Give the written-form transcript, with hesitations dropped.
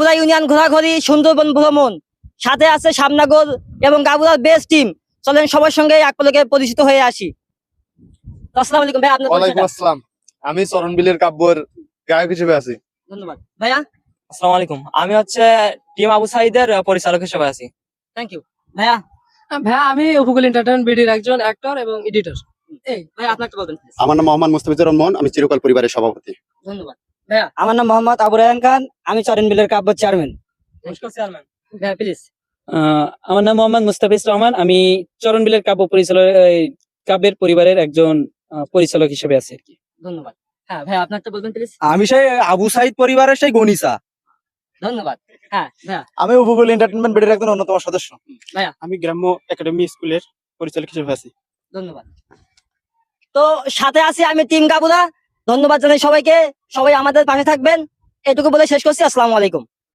Gabura union ঘোরাঘুরি সুন্দরবন ভ্রমণ, সাথে আছে সামনাগর এবং গাবুরার বেস্ট টিম। চলেন সবার সঙ্গে এক পলকে পরিচিত হয়ে আসি। আসসালামু আলাইকুম ভাই, আপনার ওয়ালাইকুম পরিচয়টা? আসসালাম। আমি চরণবিলের কাব্যর গায়ক হিসেবে আছি। ধন্যবাদ ভাইয়া। আসসালামু আলাইকুম, আমি হচ্ছে টিম আবু সাইদের পরিচালক হিসেবে আছি। থ্যাংক ইউ ভাইয়া। ভাইয়া আমি উপকূল এন্টারটেইনমেন্ট বিডির একজন অ্যাক্টর এবং এডিটর। এই ভাই আপনাকে বলবেন please। আমার নাম মোহাম্মদ মুস্তাফিজুর রহমান, আমি চিরকাল পরিবারের সভাপতি। ধন্যবাদ ভাইয়া। আমার নাম মোহাম্মদ আবু রায়হান খান, আমি চরণবিলের কাব্য চেয়ারম্যান। চেয়ারম্যান। ভাইয়া প্লিজ। আমার নাম মোহাম্মদ মুস্তাফিজ রহমান, আমি চরণবিলের কাব্য পরিচালক কাব্যের পরিবারের একজন পরিচালক হিসেবে আছি আর কি। ধন্যবাদ। হ্যাঁ ভাইয়া আপনারটা বলবেন প্লিজ। আমি সেই আবু সাইদ পরিবারের সেই গনিসা। ধন্যবাদ। হ্যাঁ ভাইয়া। আমি উপকূল এন্টারটেইনমেন্ট বিডির একজন অন্যতম সদস্য। ভাইয়া। আমি গ্রাম্য একাডেমি স্কুলের পরিচালক হিসেবে আছি। ধন্যবাদ। তো সাথে আছি আমি টিম গাবুরা। ধন্যবাদ জানাই সবাইকে, সবাই আমাদের পাশে থাকবেন। এটুকু বলে শেষ করছি। আসসালামু আলাইকুম।